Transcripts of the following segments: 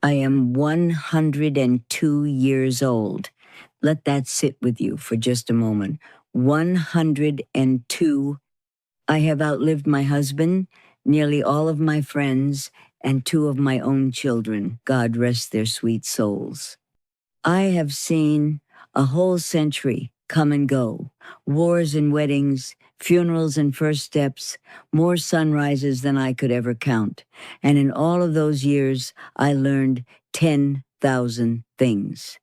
I am 102 years old. Let that sit with you for just a moment. 102. I have outlived my husband, nearly all of my friends, and two of my own children. God rest their sweet souls. I have seen a whole century come and go, wars and weddings, funerals and first steps, more sunrises than I could ever count. And in all of those years, I learned 10,000 things.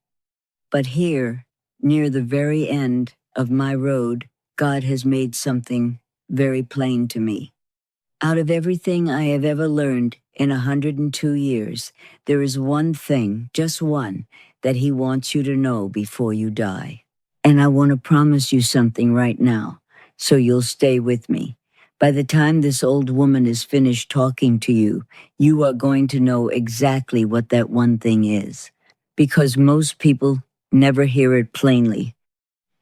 But here, near the very end of my road, God has made something very plain to me. Out of everything I have ever learned in 102 years, there is one thing, just one, that He wants you to know before you die. And I want to promise you something right now, so you'll stay with me. By the time this old woman is finished talking to you, you are going to know exactly what that one thing is. Because most people never hear it plainly.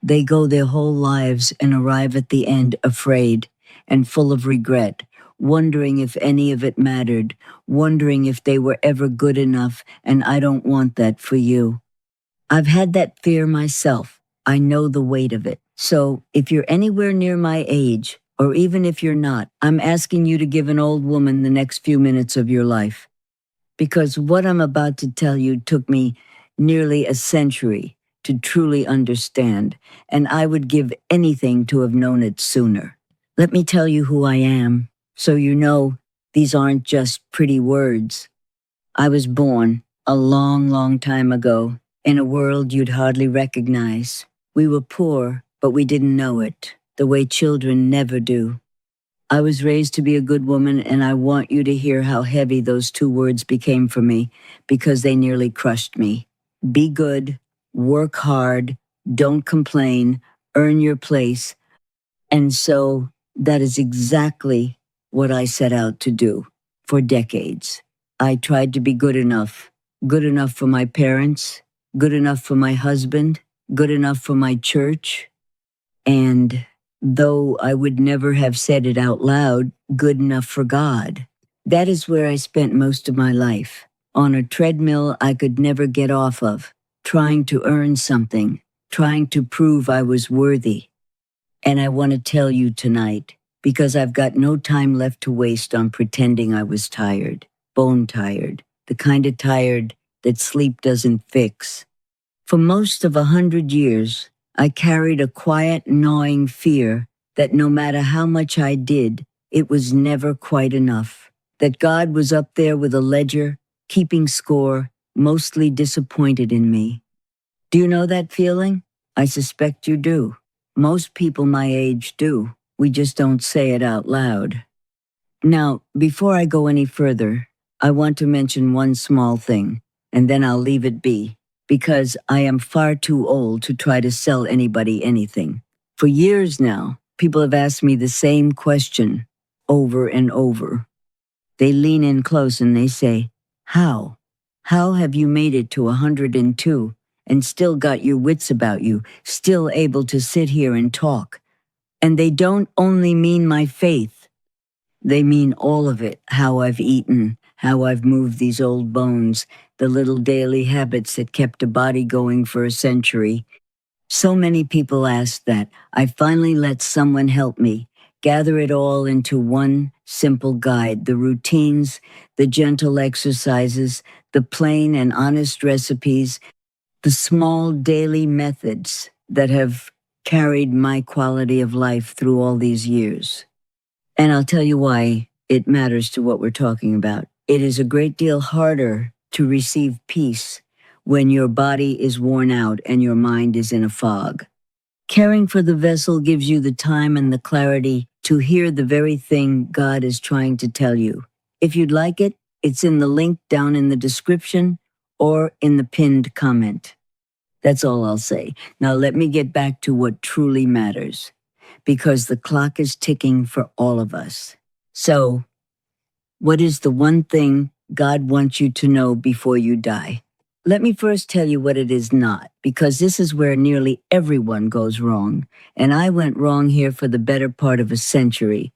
They go their whole lives and arrive at the end afraid and full of regret, wondering if any of it mattered, wondering if they were ever good enough, and I don't want that for you. I've had that fear myself. I know the weight of it. So if you're anywhere near my age, or even if you're not, I'm asking you to give an old woman the next few minutes of your life. Because what I'm about to tell you took me nearly a century to truly understand, and I would give anything to have known it sooner. Let me tell you who I am, so you know these aren't just pretty words. I was born a long, long time ago in a world you'd hardly recognize. We were poor, but we didn't know it, the way children never do. I was raised to be a good woman, and I want you to hear how heavy those two words became for me, because they nearly crushed me. Be good, work hard, don't complain, earn your place. And so that is exactly what I set out to do for decades. I tried to be good enough for my parents, good enough for my husband, good enough for my church, and though I would never have said it out loud, good enough for God. That is where I spent most of my life, on a treadmill I could never get off of, trying to earn something, trying to prove I was worthy. And I want to tell you tonight, because I've got no time left to waste on pretending I was tired, bone tired, the kind of tired that sleep doesn't fix. For most of 100 years, I carried a quiet, gnawing fear that no matter how much I did, it was never quite enough. That God was up there with a ledger, keeping score, mostly disappointed in me. Do you know that feeling? I suspect you do. Most people my age do. We just don't say it out loud. Now, before I go any further, I want to mention one small thing, and then I'll leave it be, because I am far too old to try to sell anybody anything. For years now, people have asked me the same question over and over. They lean in close and they say, "How? How have you made it to 102 and still got your wits about you, still able to sit here and talk?" And they don't only mean my faith. They mean all of it, how I've eaten, how I've moved these old bones, the little daily habits that kept a body going for a century. So many people ask that. I finally let someone help me, gather it all into one simple guide, the routines, the gentle exercises, the plain and honest recipes, the small daily methods that have carried my quality of life through all these years. And I'll tell you why it matters to what we're talking about. It is a great deal harder to receive peace when your body is worn out and your mind is in a fog. Caring for the vessel gives you the time and the clarity to hear the very thing God is trying to tell you. If you'd like it, it's in the link down in the description or in the pinned comment. That's all I'll say. Now let me get back to what truly matters, because the clock is ticking for all of us. So, what is the one thing God wants you to know before you die? Let me first tell you what it is not, because this is where nearly everyone goes wrong, and I went wrong here for the better part of a century.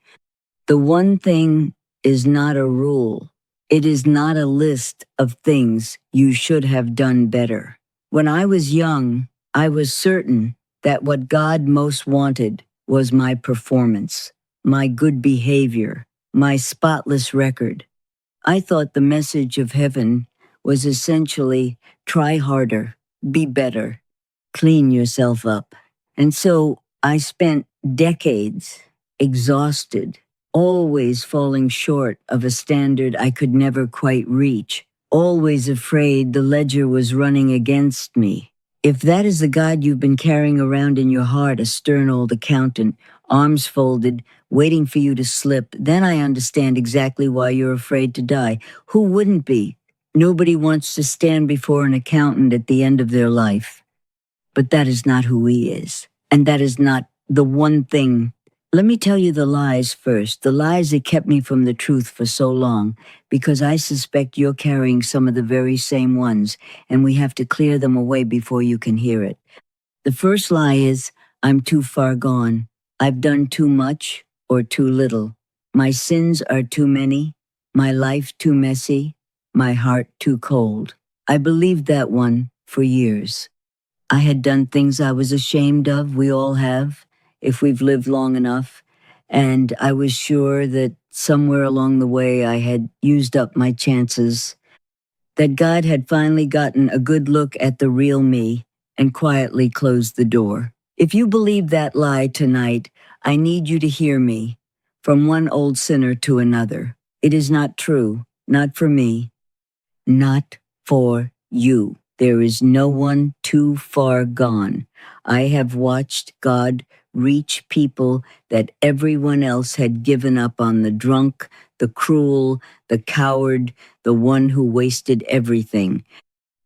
The one thing is not a rule. It is not a list of things you should have done better. When I was young, I was certain that what God most wanted was my performance, my good behavior, my spotless record. I thought the message of heaven was essentially try harder, be better, clean yourself up. And so I spent decades exhausted, always falling short of a standard I could never quite reach, always afraid the ledger was running against me. If that is the God you've been carrying around in your heart, a stern old accountant, arms folded, waiting for you to slip, then I understand exactly why you're afraid to die. Who wouldn't be? Nobody wants to stand before an accountant at the end of their life. But that is not who he is. And that is not the one thing. Let me tell you the lies first, the lies that kept me from the truth for so long, because I suspect you're carrying some of the very same ones, and we have to clear them away before you can hear it. The first lie is, I'm too far gone. I've done too much or too little. My sins are too many, my life too messy, my heart too cold. I believed that one for years. I had done things I was ashamed of, we all have, if we've lived long enough, and I was sure that somewhere along the way I had used up my chances, that God had finally gotten a good look at the real me and quietly closed the door. If you believe that lie tonight, I need you to hear me, from one old sinner to another. It is not true, not for me, not for you. There is no one too far gone. I have watched God reach people that everyone else had given up on, the drunk, the cruel, the coward, the one who wasted everything.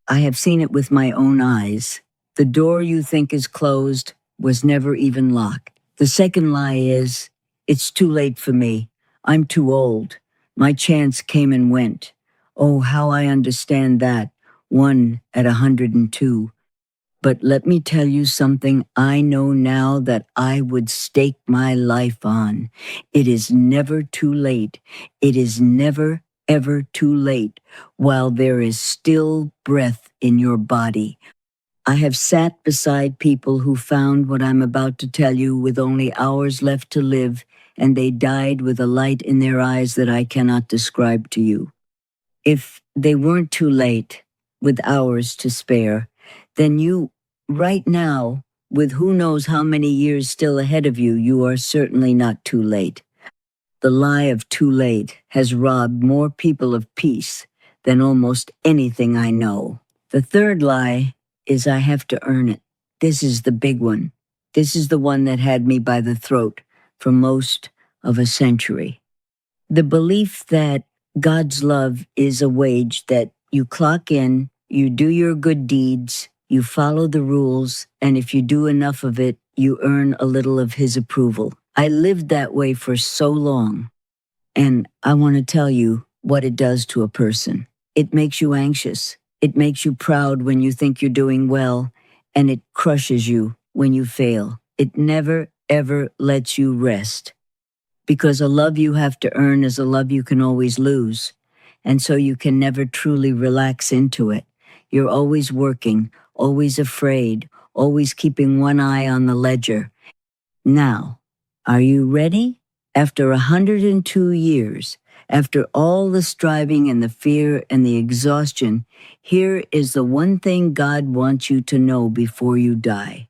I have seen it with my own eyes. The door you think is closed was never even locked. The second lie is, it's too late for me. I'm too old. My chance came and went. Oh, how I understand that. One at 102. But let me tell you something I know now that I would stake my life on. It is never too late. It is never, ever too late while there is still breath in your body. I have sat beside people who found what I'm about to tell you with only hours left to live, and they died with a light in their eyes that I cannot describe to you. If they weren't too late, with hours to spare, then you, right now, with who knows how many years still ahead of you, you are certainly not too late. The lie of too late has robbed more people of peace than almost anything I know. The third lie is I have to earn it. This is the big one. This is the one that had me by the throat for most of a century. The belief that God's love is a wage that you clock in, you do your good deeds, you follow the rules, and if you do enough of it, you earn a little of His approval. I lived that way for so long, and I want to tell you what it does to a person. It makes you anxious. It makes you proud when you think you're doing well, and it crushes you when you fail. It never, ever lets you rest. Because a love you have to earn is a love you can always lose, and so you can never truly relax into it. You're always working, always afraid, always keeping one eye on the ledger. Now, are you ready? After 102 years, after all the striving and the fear and the exhaustion, here is the one thing God wants you to know before you die.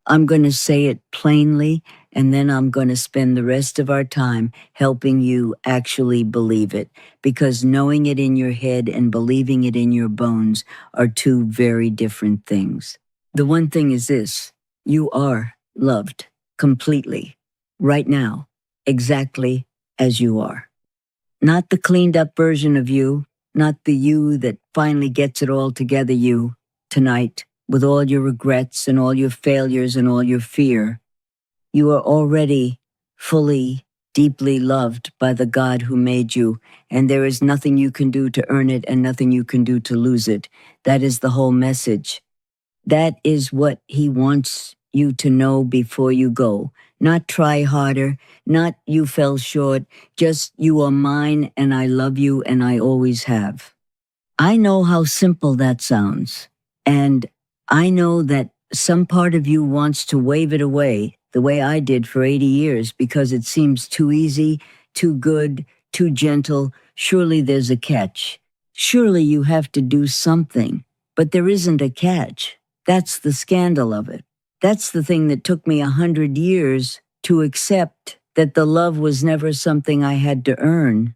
I'm going to say it plainly, and then I'm going to spend the rest of our time helping you actually believe it, because knowing it in your head and believing it in your bones are two very different things. The one thing is this: you are loved completely, right now, exactly as you are. Not the cleaned up version of you, not the you that finally gets it all together you, tonight, with all your regrets and all your failures and all your fear. You are already fully, deeply loved by the God who made you, and there is nothing you can do to earn it and nothing you can do to lose it. That is the whole message. That is what He wants you to know before you go. Not try harder, not you fell short, just you are mine and I love you and I always have. I know how simple that sounds. And I know that some part of you wants to wave it away, the way I did for 80 years, because it seems too easy, too good, too gentle. Surely there's a catch. Surely you have to do something. But there isn't a catch. That's the scandal of it. That's the thing that took me 100 years to accept, that the love was never something I had to earn.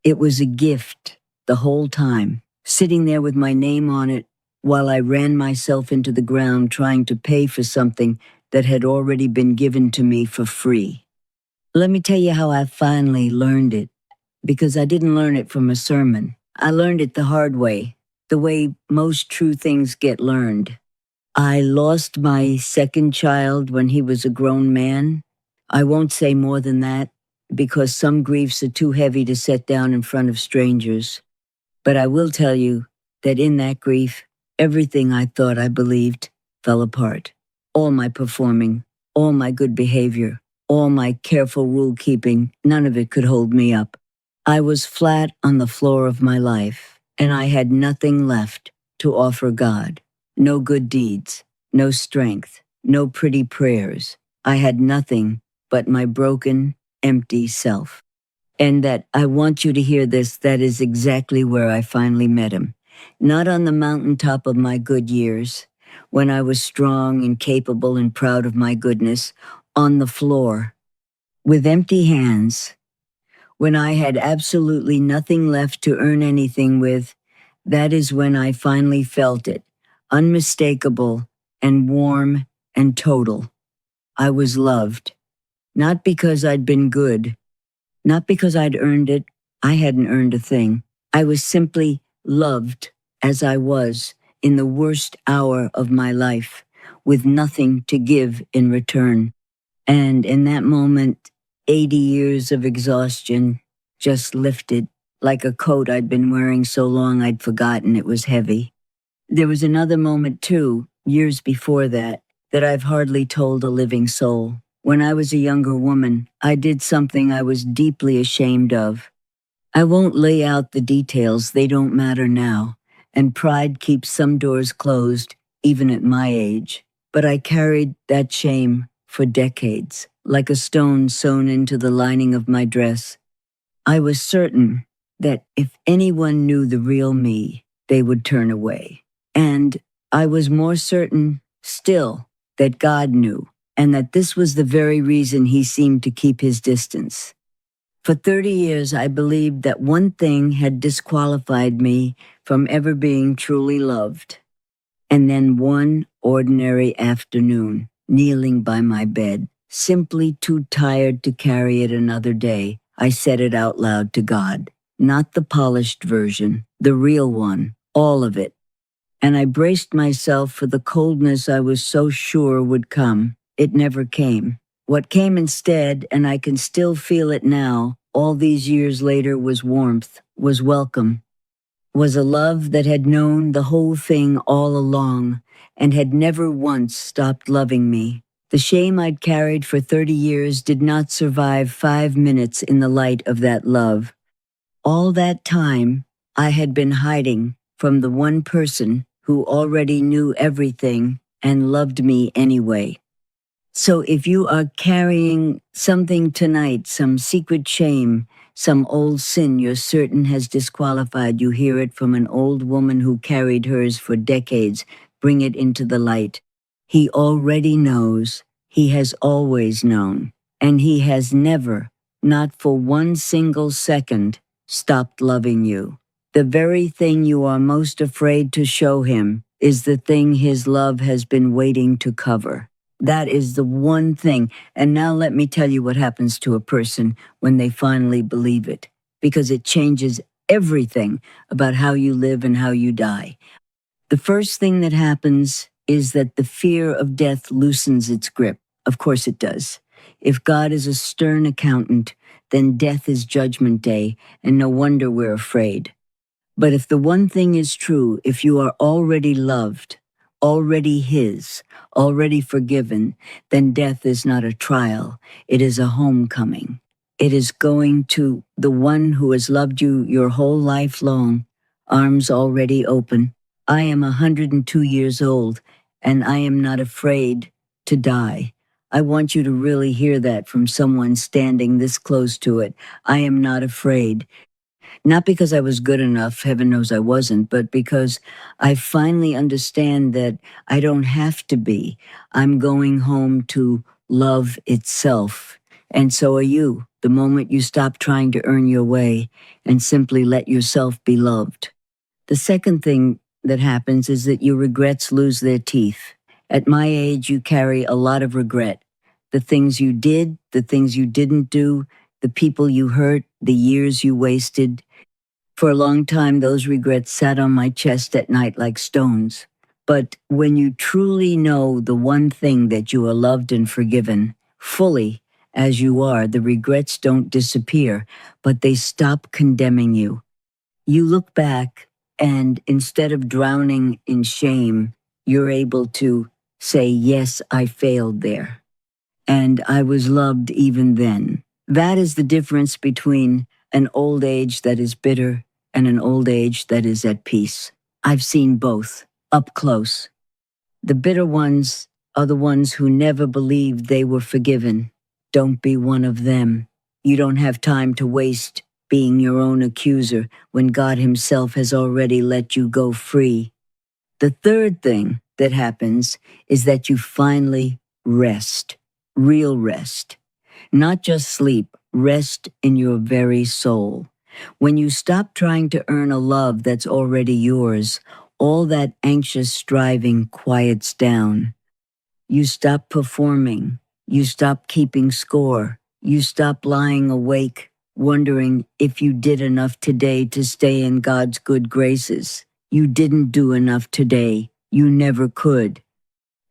It was a gift the whole time, sitting there with my name on it while I ran myself into the ground trying to pay for something that had already been given to me for free. Let me tell you how I finally learned it, because I didn't learn it from a sermon. I learned it the hard way, the way most true things get learned. I lost my second child when he was a grown man. I won't say more than that, because some griefs are too heavy to set down in front of strangers. But I will tell you that in that grief, everything I thought I believed fell apart. All my performing, all my good behavior, all my careful rule-keeping, none of it could hold me up. I was flat on the floor of my life, and I had nothing left to offer God. No good deeds, no strength, no pretty prayers. I had nothing but my broken, empty self. And that, I want you to hear this, that is exactly where I finally met him. Not on the mountaintop of my good years, when I was strong and capable and proud of my goodness, on the floor, with empty hands, when I had absolutely nothing left to earn anything with. That is when I finally felt it, unmistakable and warm and total. I was loved, not because I'd been good, not because I'd earned it. I hadn't earned a thing. I was simply loved as I was in the worst hour of my life, with nothing to give in return. And in that moment, 80 years of exhaustion just lifted, like a coat I'd been wearing so long I'd forgotten it was heavy. There was another moment too, years before that I've hardly told a living soul. When I was a younger woman, I did something I was deeply ashamed of. I won't lay out the details, they don't matter now, and pride keeps some doors closed, even at my age. But I carried that shame for decades, like a stone sewn into the lining of my dress. I was certain that if anyone knew the real me, they would turn away. And I was more certain still that God knew, and that this was the very reason he seemed to keep his distance. For 30 years, I believed that one thing had disqualified me from ever being truly loved. And then one ordinary afternoon, kneeling by my bed, simply too tired to carry it another day, I said it out loud to God. Not the polished version, the real one, all of it. And I braced myself for the coldness I was so sure would come. It never came. What came instead, and I can still feel it now, all these years later, was warmth, was welcome, was a love that had known the whole thing all along and had never once stopped loving me. The shame I'd carried for 30 years did not survive 5 minutes in the light of that love. All that time, I had been hiding from the one person who already knew everything and loved me anyway. So if you are carrying something tonight, some secret shame, some old sin you're certain has disqualified, you hear it from an old woman who carried hers for decades, bring it into the light. He already knows, he has always known, and he has never, not for one single second, stopped loving you. The very thing you are most afraid to show him is the thing his love has been waiting to cover. That is the one thing. And now let me tell you what happens to a person when they finally believe it, because it changes everything about how you live and how you die. The first thing that happens is that the fear of death loosens its grip. Of course it does. If God is a stern accountant, then death is judgment day, and no wonder we're afraid. But if the one thing is true, if you are already loved, already his, already forgiven, then death is not a trial, it is a homecoming. It is going to the one who has loved you your whole life long, arms already open. I am 102 years old, and I am not afraid to die. I want you to really hear that from someone standing this close to it. I am not afraid. Not because I was good enough, heaven knows I wasn't, but because I finally understand that I don't have to be. I'm going home to love itself. And so are you, the moment you stop trying to earn your way and simply let yourself be loved. The second thing that happens is that your regrets lose their teeth. At my age, you carry a lot of regret. The things you did, the things you didn't do, the people you hurt, the years you wasted. For a long time, those regrets sat on my chest at night like stones. But when you truly know the one thing that you are loved and forgiven, fully as you are, the regrets don't disappear, but they stop condemning you. You look back, and instead of drowning in shame, you're able to say, yes, I failed there. And I was loved even then. That is the difference between an old age that is bitter and an old age that is at peace. I've seen both, up close. The bitter ones are the ones who never believed they were forgiven. Don't be one of them. You don't have time to waste being your own accuser when God Himself has already let you go free. The third thing that happens is that you finally rest, real rest. Not just sleep, rest in your very soul. When you stop trying to earn a love that's already yours, all that anxious striving quiets down. You stop performing. You stop keeping score. You stop lying awake, wondering if you did enough today to stay in God's good graces. You didn't do enough today. You never could.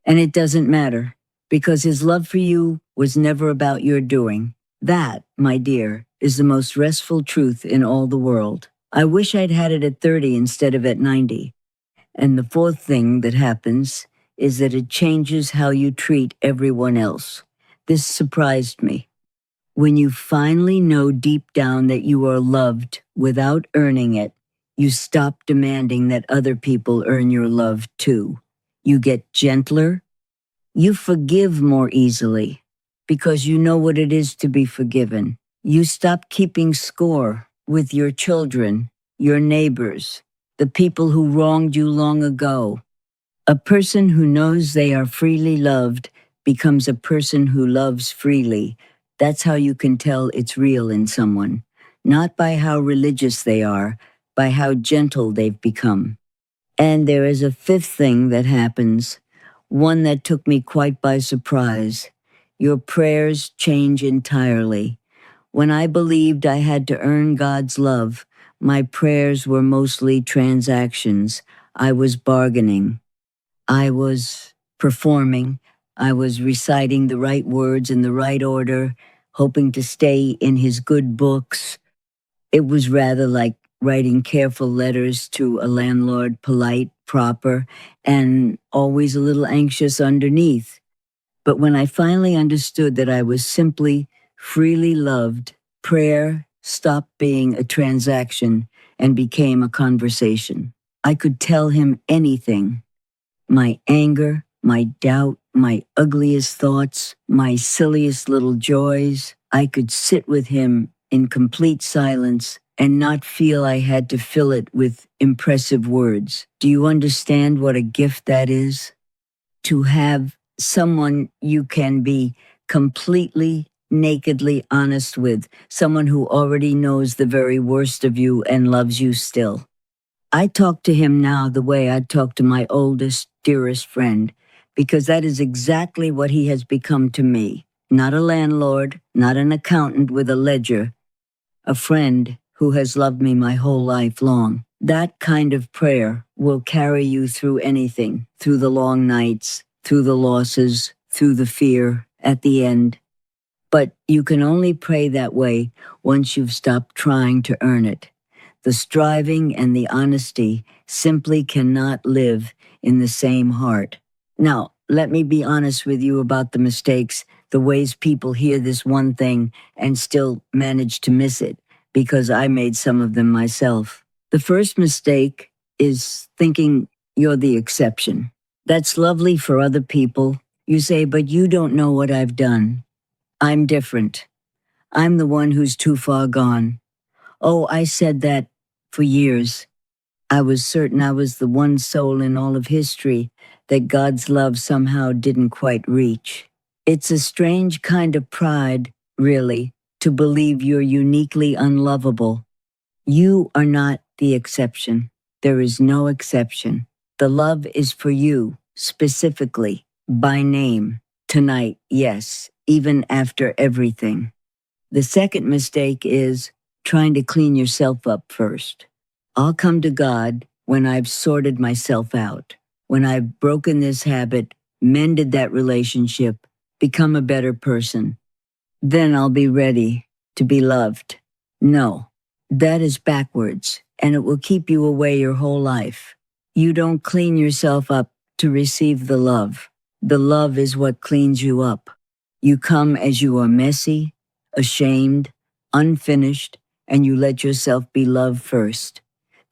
And it doesn't matter, because His love for you was never about your doing. That, my dear, is the most restful truth in all the world. I wish I'd had it at 30 instead of at 90. And the fourth thing that happens is that it changes how you treat everyone else. This surprised me. When you finally know deep down that you are loved without earning it, you stop demanding that other people earn your love too. You get gentler. You forgive more easily because you know what it is to be forgiven. You stop keeping score with your children, your neighbors, the people who wronged you long ago. A person who knows they are freely loved becomes a person who loves freely. That's how you can tell it's real in someone, not by how religious they are, by how gentle they've become. And there is a fifth thing that happens, one that took me quite by surprise. Your prayers change entirely. When I believed I had to earn God's love, my prayers were mostly transactions. I was bargaining. I was performing. I was reciting the right words in the right order, hoping to stay in His good books. It was rather like writing careful letters to a landlord, polite, proper, and always a little anxious underneath. But when I finally understood that I was simply freely loved, prayer stopped being a transaction and became a conversation. I could tell Him anything. My anger, my doubt, my ugliest thoughts, my silliest little joys. I could sit with Him in complete silence and not feel I had to fill it with impressive words. Do you understand what a gift that is? To have someone you can be completely, nakedly honest with, someone who already knows the very worst of you and loves you still. I talk to Him now the way I'd talk to my oldest, dearest friend, because that is exactly what He has become to me. Not a landlord, not an accountant with a ledger, a friend who has loved me my whole life long. That kind of prayer will carry you through anything, through the long nights, through the losses, through the fear, at the end. But you can only pray that way once you've stopped trying to earn it. The striving and the honesty simply cannot live in the same heart. Now, let me be honest with you about the mistakes, the ways people hear this one thing and still manage to miss it, because I made some of them myself. The first mistake is thinking you're the exception. That's lovely for other people. You say, but you don't know what I've done. I'm different. I'm the one who's too far gone. Oh, I said that for years. I was certain I was the one soul in all of history that God's love somehow didn't quite reach. It's a strange kind of pride, really, to believe you're uniquely unlovable. You are not the exception. There is no exception. The love is for you, specifically, by name, tonight, yes, even after everything. The second mistake is trying to clean yourself up first. I'll come to God when I've sorted myself out, when I've broken this habit, mended that relationship, become a better person. Then I'll be ready to be loved. No, that is backwards, and it will keep you away your whole life. You don't clean yourself up to receive the love. The love is what cleans you up. You come as you are messy, ashamed, unfinished, and you let yourself be loved first.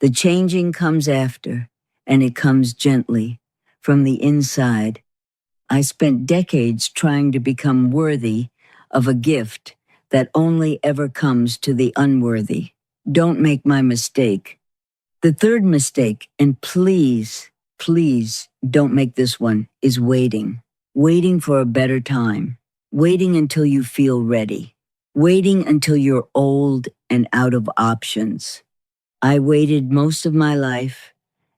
The changing comes after, and it comes gently, from the inside. I spent decades trying to become worthy of a gift that only ever comes to the unworthy. Don't make my mistake. The third mistake, and please, please don't make this one, is waiting. Waiting for a better time. Waiting until you feel ready. Waiting until you're old and out of options. I waited most of my life,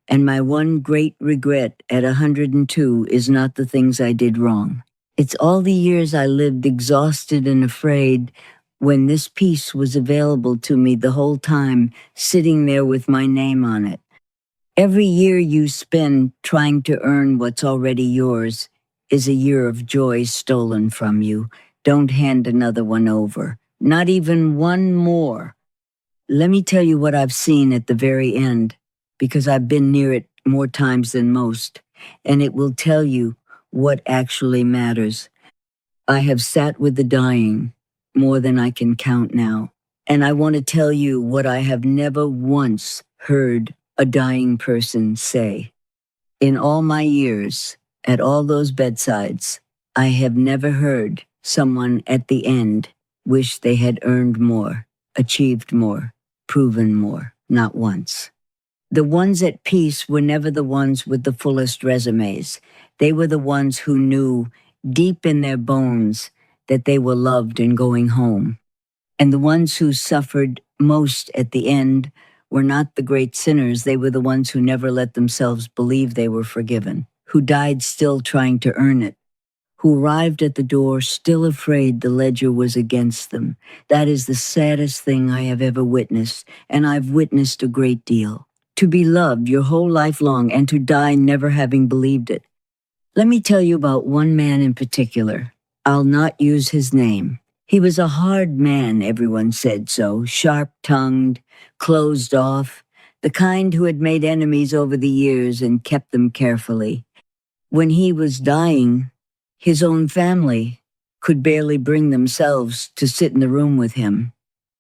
and my one great regret at 102 is not the things I did wrong. It's all the years I lived exhausted and afraid when this peace was available to me the whole time, sitting there with my name on it. Every year you spend trying to earn what's already yours is a year of joy stolen from you. Don't hand another one over. Not even one more. Let me tell you what I've seen at the very end, because I've been near it more times than most, and it will tell you what actually matters. I have sat with the dying more than I can count now, and I want to tell you what I have never once heard a dying person say. In all my years, at all those bedsides, I have never heard someone at the end wish they had earned more, achieved more, proven more, not once. The ones at peace were never the ones with the fullest resumes. They were the ones who knew deep in their bones that they were loved and going home. And the ones who suffered most at the end were not the great sinners. They were the ones who never let themselves believe they were forgiven, who died still trying to earn it, who arrived at the door still afraid the ledger was against them. That is the saddest thing I have ever witnessed, and I've witnessed a great deal. To be loved your whole life long and to die never having believed it. Let me tell you about one man in particular. I'll not use his name. He was a hard man, everyone said so, sharp-tongued, closed off, the kind who had made enemies over the years and kept them carefully. When he was dying, his own family could barely bring themselves to sit in the room with him.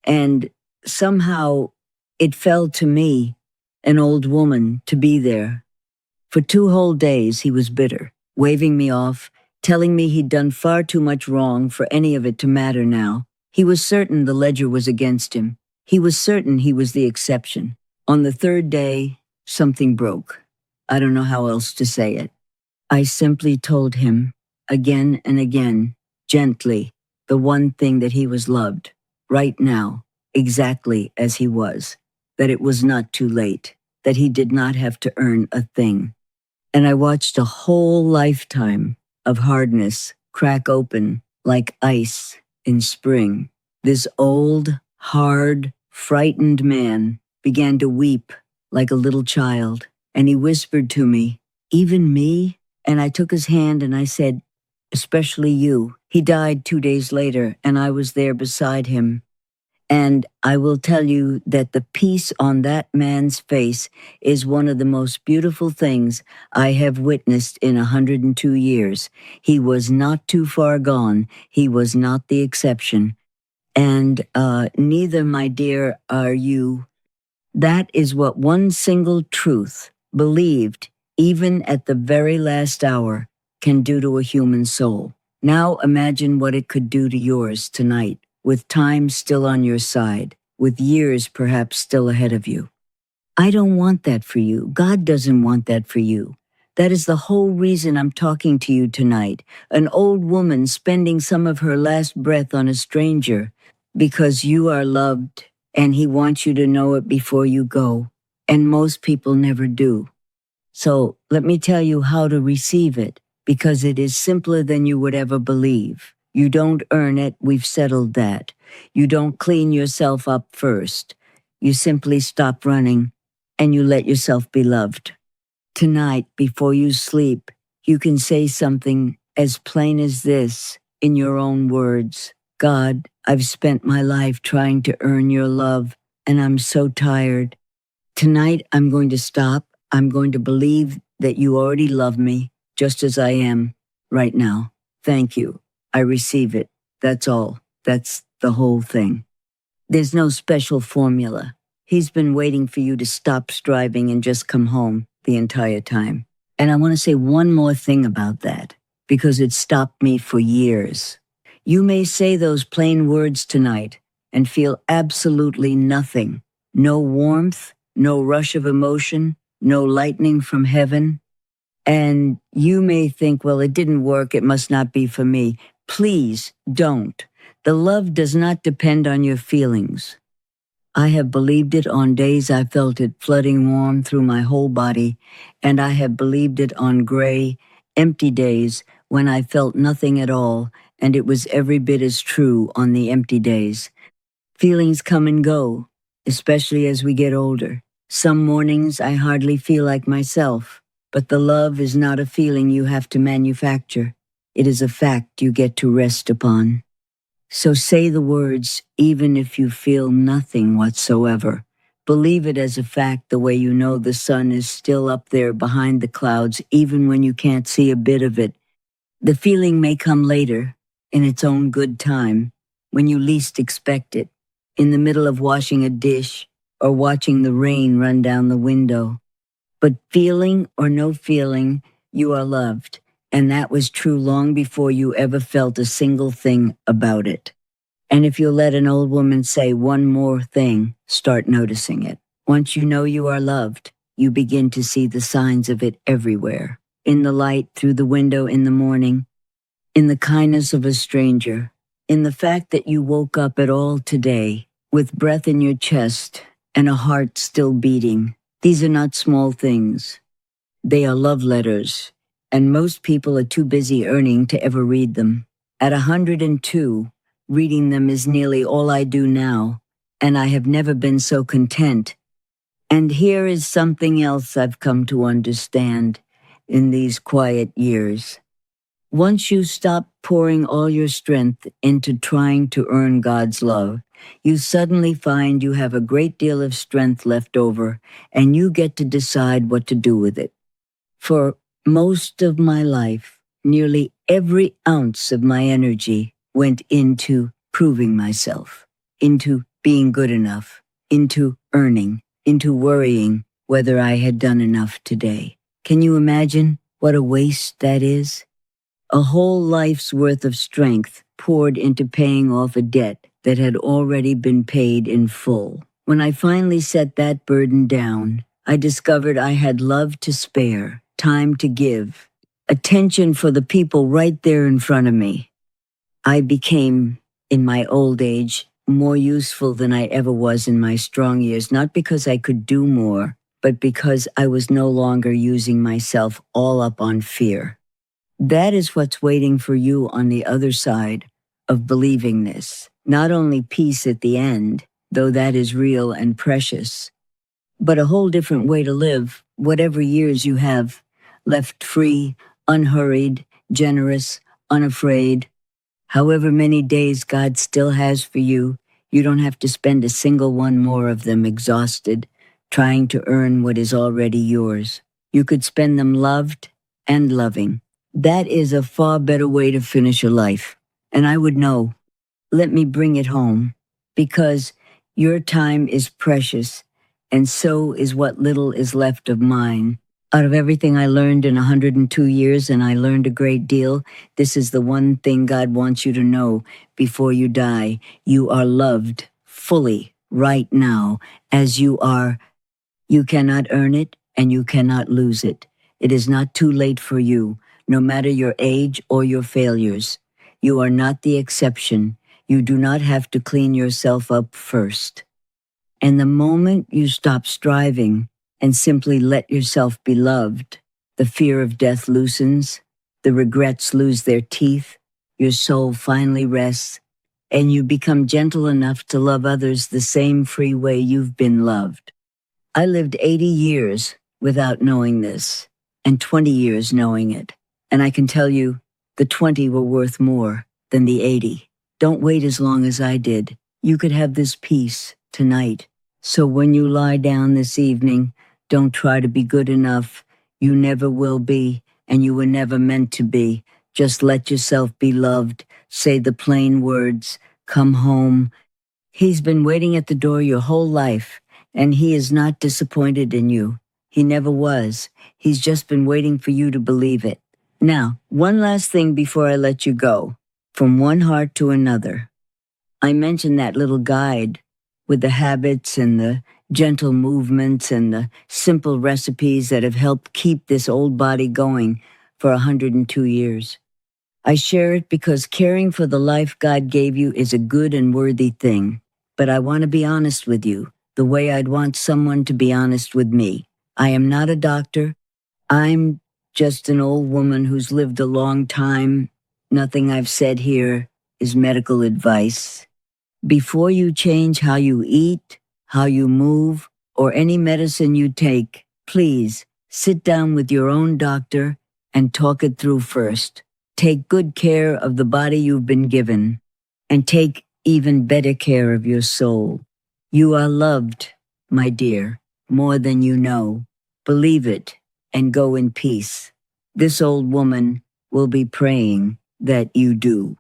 And somehow it fell to me, an old woman, to be there. For 2 whole days he was bitter, waving me off, telling me he'd done far too much wrong for any of it to matter now. He was certain the ledger was against him. He was certain he was the exception. On the 3rd day, something broke. I don't know how else to say it. I simply told him, again and again, gently, the one thing that he was loved, right now, exactly as he was, that it was not too late, that he did not have to earn a thing. And I watched a whole lifetime of hardness crack open like ice in spring. This old, hard, frightened man began to weep like a little child, and he whispered to me, "Even me?" And I took his hand and I said, "Especially you." He died 2 days later, and I was there beside him. And I will tell you that the peace on that man's face is one of the most beautiful things I have witnessed in 102 years. He was not too far gone. He was not the exception. And neither, my dear, are you. That is what one single truth, believed even at the very last hour, can do to a human soul. Now imagine what it could do to yours tonight, with time still on your side, with years perhaps still ahead of you. I don't want that for you. God doesn't want that for you. That is the whole reason I'm talking to you tonight. An old woman spending some of her last breath on a stranger, because you are loved and he wants you to know it before you go. And most people never do. So let me tell you how to receive it, because it is simpler than you would ever believe. You don't earn it, we've settled that. You don't clean yourself up first. You simply stop running and you let yourself be loved. Tonight, before you sleep, you can say something as plain as this in your own words. God, I've spent my life trying to earn your love, and I'm so tired. Tonight, I'm going to stop. I'm going to believe that you already love me, just as I am right now. Thank you. I receive it. That's all. That's the whole thing. There's no special formula. He's been waiting for you to stop striving and just come home the entire time. And I want to say one more thing about that, because it stopped me for years. You may say those plain words tonight and feel absolutely nothing. No warmth, no rush of emotion, no lightning from heaven. And you may think, well, it didn't work, it must not be for me. Please don't. The love does not depend on your feelings. I have believed it on days I felt it flooding warm through my whole body, and I have believed it on gray, empty days when I felt nothing at all, and it was every bit as true on the empty days. Feelings come and go, especially as we get older. Some mornings I hardly feel like myself, but the love is not a feeling you have to manufacture. It is a fact you get to rest upon. So say the words, even if you feel nothing whatsoever. Believe it as a fact the way you know the sun is still up there behind the clouds, even when you can't see a bit of it. The feeling may come later, in its own good time, when you least expect it, in the middle of washing a dish or watching the rain run down the window. But feeling or no feeling, you are loved. And that was true long before you ever felt a single thing about it. And if you'll let an old woman say one more thing, start noticing it. Once you know you are loved, you begin to see the signs of it everywhere. In the light through the window in the morning, in the kindness of a stranger, in the fact that you woke up at all today, with breath in your chest and a heart still beating. These are not small things. They are love letters. And most people are too busy earning to ever read them. At 102, reading them is nearly all I do now, and I have never been so content. And here is something else I've come to understand in these quiet years. Once you stop pouring all your strength into trying to earn God's love, you suddenly find you have a great deal of strength left over, and you get to decide what to do with it. For most of my life, nearly every ounce of my energy went into proving myself, into being good enough, into earning, into worrying whether I had done enough today. Can you imagine what a waste that is? A whole life's worth of strength poured into paying off a debt that had already been paid in full. When I finally set that burden down, I discovered I had love to spare, time to give, attention for the people right there in front of me. I became, in my old age, more useful than I ever was in my strong years, not because I could do more, but because I was no longer using myself all up on fear. That is what's waiting for you on the other side of believing this. Not only peace at the end, though that is real and precious, but a whole different way to live, whatever years you have left free, unhurried, generous, unafraid. However many days God still has for you, You don't have to spend a single one more of them exhausted, trying to earn what is already yours. You could spend them loved and loving. That is a far better way to finish a life. And I would know. Let me bring it home. Because your time is precious, and so is what little is left of mine. Out of everything I learned in 102 years, and I learned a great deal, this is the one thing God wants you to know before you die. You are loved fully right now as you are. You cannot earn it, and you cannot lose it. It is not too late for you, no matter your age or your failures. You are not the exception. You do not have to clean yourself up first. And the moment you stop striving and simply let yourself be loved, the fear of death loosens, the regrets lose their teeth, your soul finally rests, and you become gentle enough to love others the same free way you've been loved. I lived 80 years without knowing this, and 20 years knowing it. And I can tell you, the 20 were worth more than the 80. Don't wait as long as I did. You could have this peace tonight. So when you lie down this evening, don't try to be good enough. You never will be, and you were never meant to be. Just let yourself be loved. Say the plain words. Come home. He's been waiting at the door your whole life, and he is not disappointed in you. He never was. He's just been waiting for you to believe it. Now, one last thing before I let you go. From one heart to another. I mentioned that little guide with the habits and the gentle movements and the simple recipes that have helped keep this old body going for 102 years. I share it because caring for the life God gave you is a good and worthy thing. But I want to be honest with you, the way I'd want someone to be honest with me. I am not a doctor. I'm just an old woman who's lived a long time. Nothing I've said here is medical advice. Before you change how you eat, how you move, or any medicine you take, please sit down with your own doctor and talk it through first. Take good care of the body you've been given, and take even better care of your soul. You are loved, my dear, more than you know. Believe it and go in peace. This old woman will be praying that you do.